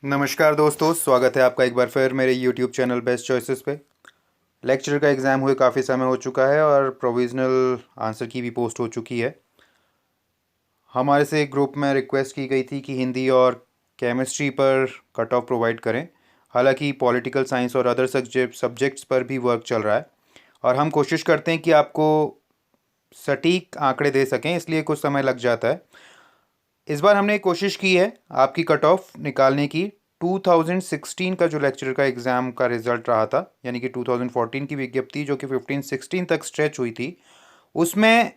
नमस्कार दोस्तों, स्वागत है आपका एक बार फिर मेरे YouTube चैनल बेस्ट चॉइसेस पे। लेक्चर का एग्ज़ाम हुए काफ़ी समय हो चुका है और प्रोविज़नल आंसर की भी पोस्ट हो चुकी है। हमारे से एक ग्रुप में रिक्वेस्ट की गई थी कि हिंदी और केमिस्ट्री पर कट ऑफ प्रोवाइड करें। हालांकि पॉलिटिकल साइंस और अदर सब्जेक्ट्स पर भी वर्क चल रहा है और हम कोशिश करते हैं कि आपको सटीक आंकड़े दे सकें, इसलिए कुछ समय लग जाता है। इस बार हमने कोशिश की है आपकी कट ऑफ निकालने की। 2016 का जो लेक्चर का एग्ज़ाम का रिज़ल्ट रहा था, यानी कि 2014 की विज्ञप्ति जो कि 15-16 तक स्ट्रेच हुई थी, उसमें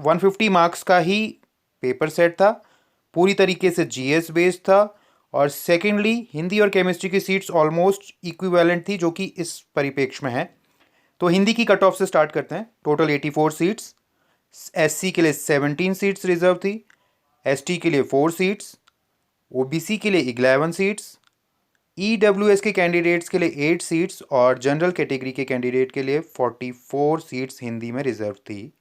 150 मार्क्स का ही पेपर सेट था, पूरी तरीके से जीएस बेस्ड था। और सेकेंडली हिंदी और केमिस्ट्री की सीट्स ऑलमोस्ट इक्विवेलेंट थी, जो कि इस परिप्रेक्ष्य में है। तो हिंदी की कट ऑफ से स्टार्ट करते हैं। टोटल 84 सीट्स, एससी के लिए 17 सीट्स रिजर्व थी, एसटी के लिए 4 सीट्स, ओबीसी के लिए 11 सीट्स, ईडब्ल्यूएस के कैंडिडेट्स के लिए 8 सीट्स और जनरल कैटेगरी के कैंडिडेट के लिए 44 सीट्स हिंदी में रिजर्व थी।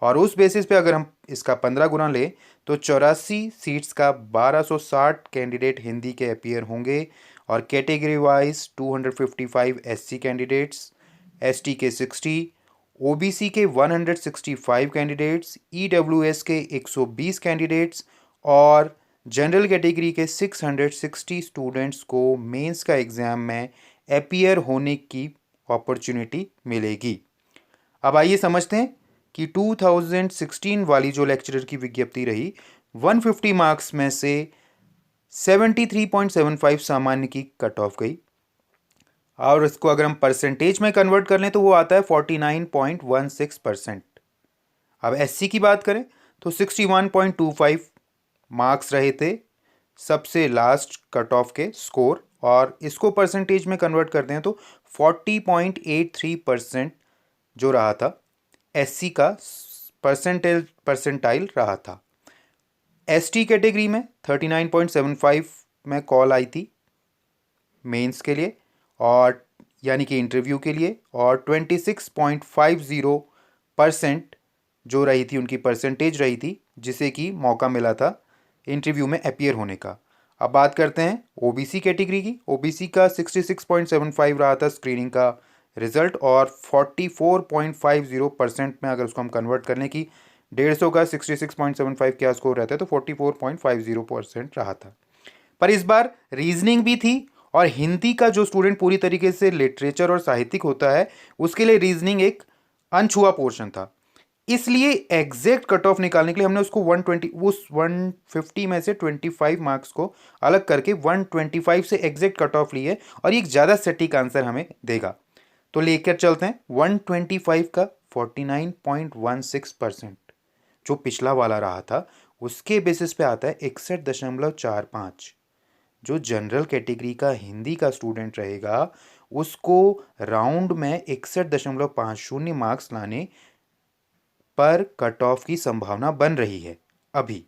और उस बेसिस पे अगर हम इसका 15 गुना लें तो 84 सीट्स का 1260 कैंडिडेट हिंदी के अपीयर होंगे। और category wise 255 SC candidates, ST के 60, ओबीसी के 165 कैंडिडेट्स, ईडब्ल्यूएस के 120 कैंडिडेट्स और जनरल कैटेगरी के 660 स्टूडेंट्स को मेंस का एग्ज़ाम में अपीयर होने की अपॉर्चुनिटी मिलेगी। अब आइए समझते हैं कि 2016 वाली जो लेक्चरर की विज्ञप्ति रही, 150 मार्क्स में से 73.75 सामान्य की कट ऑफ गई और इसको अगर हम परसेंटेज में कन्वर्ट कर लें तो वो आता है 49.16%। अब एससी की बात करें तो 61.25 मार्क्स रहे थे सबसे लास्ट कट ऑफ के स्कोर, और इसको परसेंटेज में कन्वर्ट करते हैं तो 40.83% जो रहा था एससी का परसेंटाइल रहा था। एसटी कैटेगरी में 39.75 में कॉल आई थी मेंस के लिए, और यानी कि इंटरव्यू के लिए, और 26.50% जो रही थी उनकी परसेंटेज रही थी, जिसे कि मौका मिला था इंटरव्यू में अपीयर होने का। अब बात करते हैं ओबीसी कैटेगरी की। ओबीसी का 66.75 रहा था स्क्रीनिंग का रिजल्ट, और 44.50% में अगर उसको हम कन्वर्ट करने की 150 का 66.75 क्या स्कोर रहता है तो 44.50% रहा था। पर इस बार रीजनिंग भी थी, और हिंदी का जो स्टूडेंट पूरी तरीके से लिटरेचर और साहित्यिक होता है उसके लिए रीजनिंग एक अनछुआ पोर्शन था। इसलिए एग्जैक्ट कट ऑफ निकालने के लिए हमने उसको 120 उस 150 में से 25 मार्क्स को अलग करके 125 से एग्जैक्ट कट ऑफ ली है, और ये एक ज़्यादा सटीक आंसर हमें देगा। तो लेकर चलते हैं 125 का 49.16%, जो पिछला वाला रहा था उसके बेसिस पे आता है 61.45। जो जनरल कैटेगरी का हिंदी का स्टूडेंट रहेगा उसको राउंड में 61.50 मार्क्स लाने पर कट ऑफ की संभावना बन रही है अभी।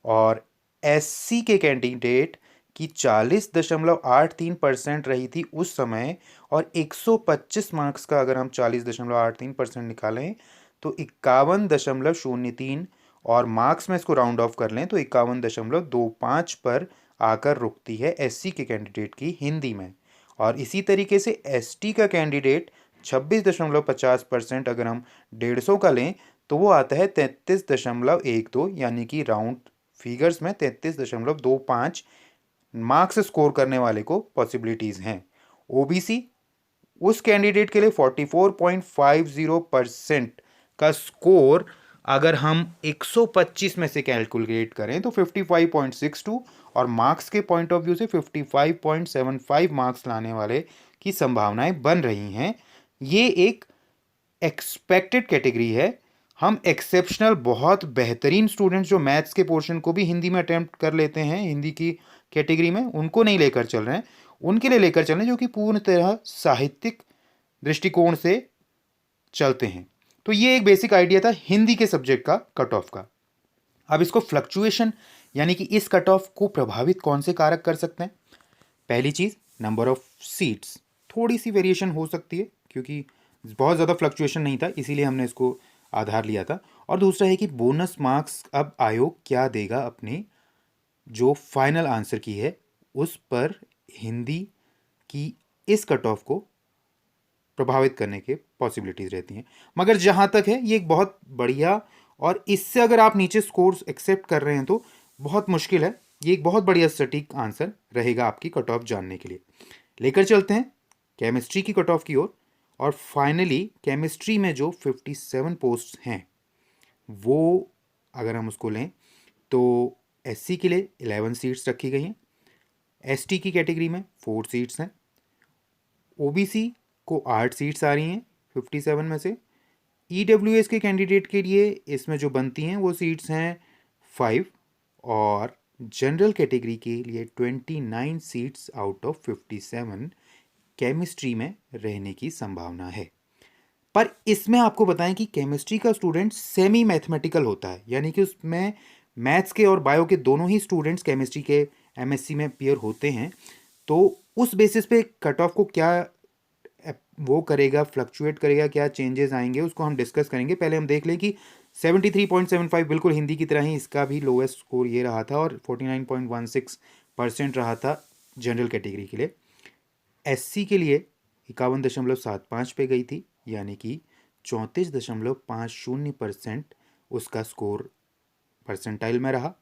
और एससी के कैंडिडेट की 40.83% रही थी उस समय, और 125 मार्क्स का अगर हम 40.83% निकालें तो 51.03, और मार्क्स में इसको राउंड ऑफ कर लें तो 51.25 पर आकर रुकती है एससी के कैंडिडेट की हिंदी में। और इसी तरीके से एसटी का कैंडिडेट 26.50% अगर हम 150 का लें तो वो आता है 33.12, यानी कि राउंड फिगर्स में 33.25 मार्क्स स्कोर करने वाले को पॉसिबिलिटीज़ हैं। ओबीसी उस कैंडिडेट के लिए 44.50% का स्कोर अगर हम 125 में से कैलकुलेट करें तो 55.62, और मार्क्स के पॉइंट ऑफ व्यू से 55.75 मार्क्स लाने वाले की संभावनाएं बन रही हैं। ये एक एक्सपेक्टेड कैटेगरी है। हम एक्सेप्शनल बहुत बेहतरीन स्टूडेंट्स जो मैथ्स के पोर्शन को भी हिंदी में अटेम्प्ट कर लेते हैं हिंदी की कैटेगरी में, उनको नहीं लेकर चल रहे हैं, उनके लिए लेकर चल रहे हैं जो कि पूर्ण तरह साहित्यिक दृष्टिकोण से चलते हैं। तो ये एक बेसिक आइडिया था हिंदी के सब्जेक्ट का कट ऑफ का। अब इसको फ्लक्चुएशन यानी कि इस कट ऑफ को प्रभावित कौन से कारक कर सकते हैं। पहली चीज़, नंबर ऑफ सीट्स, थोड़ी सी वेरिएशन हो सकती है क्योंकि बहुत ज़्यादा फ्लक्चुएशन नहीं था, इसीलिए हमने इसको आधार लिया था। और दूसरा है कि बोनस मार्क्स अब आयोग क्या देगा अपने जो फाइनल आंसर की है उस पर हिंदी की इस कट ऑफ को प्रभावित करने के पॉसिबिलिटीज़ रहती हैं। मगर जहाँ तक है ये एक बहुत बढ़िया, और इससे अगर आप नीचे स्कोर्स एक्सेप्ट कर रहे हैं तो बहुत मुश्किल है, ये एक बहुत बढ़िया सटीक आंसर रहेगा आपकी कट ऑफ जानने के लिए। लेकर चलते हैं केमिस्ट्री की कट ऑफ की ओर। और फाइनली केमिस्ट्री में जो 57 पोस्ट हैं वो अगर हम उसको लें तो एससी के लिए 11 सीट्स रखी गई हैं, एसटी की कैटेगरी में 4 सीट्स हैं, ओबीसी को 8 सीट्स आ रही हैं 57 में से, ईडब्ल्यूएस के कैंडिडेट के लिए इसमें जो बनती हैं वो सीट्स हैं 5, और जनरल कैटेगरी के लिए 29 सीट्स आउट ऑफ 57 केमिस्ट्री में रहने की संभावना है। पर इसमें आपको बताएं कि केमिस्ट्री का स्टूडेंट सेमी मैथमेटिकल होता है, यानी कि उसमें मैथ्स के और बायो के दोनों ही स्टूडेंट्स केमिस्ट्री के एमएससी में पेयर होते हैं। तो उस बेसिस पे कट ऑफ को क्या वो करेगा, फ्लक्चुएट करेगा, क्या चेंजेस आएंगे उसको हम डिस्कस करेंगे। पहले हम देख लें कि 73.75 बिल्कुल हिंदी की तरह ही इसका भी लोएस्ट स्कोर ये रहा था, और 49.16% रहा था जनरल कैटेगरी के लिए। एससी के लिए 51.75 पे गई थी, यानी कि 34.50% उसका स्कोर परसेंटाइल में रहा।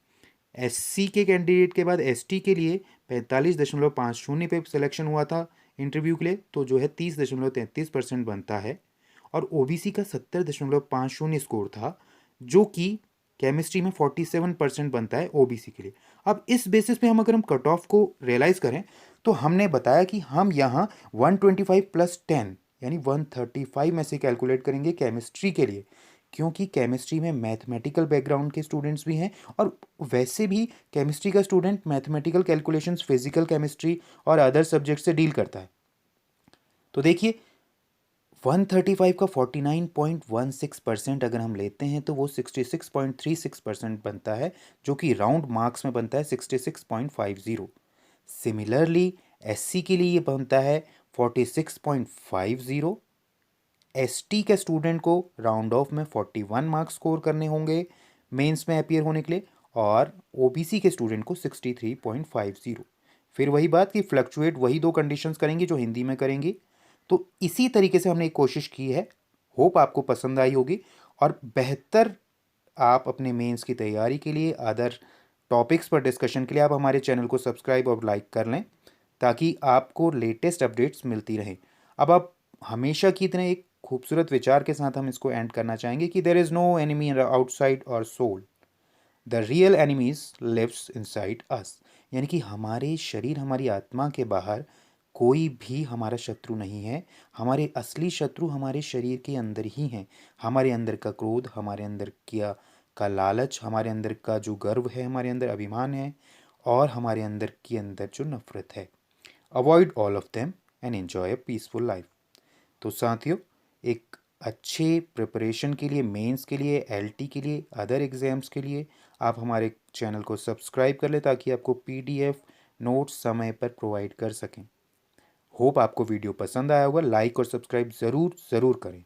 एससी के कैंडिडेट के बाद एसटी के लिए 45.50 पे सिलेक्शन हुआ था इंटरव्यू के लिए, तो जो है 30.33% बनता है। और ओबीसी का 70.50 स्कोर था, जो कि केमिस्ट्री में 47% बनता है ओबीसी के लिए। अब इस बेसिस पे हम अगर हम कट ऑफ को रियलाइज़ करें तो हमने बताया कि हम यहाँ 125 + 10 यानी 135 में से कैलकुलेट करेंगे केमिस्ट्री के लिए, क्योंकि केमिस्ट्री में मैथमेटिकल बैकग्राउंड के स्टूडेंट्स भी हैं, और वैसे भी केमिस्ट्री का student mathematical calculations, physical chemistry और अदर सब्जेक्ट से डील करता है। तो देखिए 135 का 49.16% अगर हम लेते हैं तो वो 66.36% बनता है, जो कि राउंड मार्क्स में बनता है 66.50। सिमिलरली एससी के लिए ये बनता है 46.50। एसटी के स्टूडेंट को राउंड ऑफ में 41 मार्क्स स्कोर करने होंगे मेंस में अपीयर होने के लिए, और ओबीसी के स्टूडेंट को 63.50। फिर वही बात कि फ्लक्चुएट वही दो कंडीशंस करेंगी जो हिंदी में करेंगी। तो इसी तरीके से हमने एक कोशिश की है, होप आपको पसंद आई होगी। और बेहतर आप अपने मेंस की तैयारी के लिए, अदर टॉपिक्स पर डिस्कशन के लिए आप हमारे चैनल को सब्सक्राइब और लाइक कर लें, ताकि आपको लेटेस्ट अपडेट्स मिलती रहें। अब आप हमेशा की तरह एक खूबसूरत विचार के साथ हम इसको एंड करना चाहेंगे कि there is no enemy outside our soul, the real enemies lives inside us. यानी कि हमारे शरीर, हमारी आत्मा के बाहर कोई भी हमारा शत्रु नहीं है। हमारे असली शत्रु हमारे शरीर के अंदर ही हैं। हमारे अंदर का क्रोध, हमारे अंदर का लालच, हमारे अंदर का जो गर्व है, हमारे अंदर अभिमान है, और हमारे अंदर के अंदर जो नफरत है। Avoid all of them and enjoy a peaceful life. तो साथियों, एक अच्छे प्रिपरेशन के लिए, मेंस के लिए, एलटी के लिए, अदर एग्ज़ाम्स के लिए आप हमारे चैनल को सब्सक्राइब कर लें, ताकि आपको पीडीएफ नोट्स समय पर प्रोवाइड कर सकें। होप आपको वीडियो पसंद आया होगा। लाइक और सब्सक्राइब ज़रूर ज़रूर करें।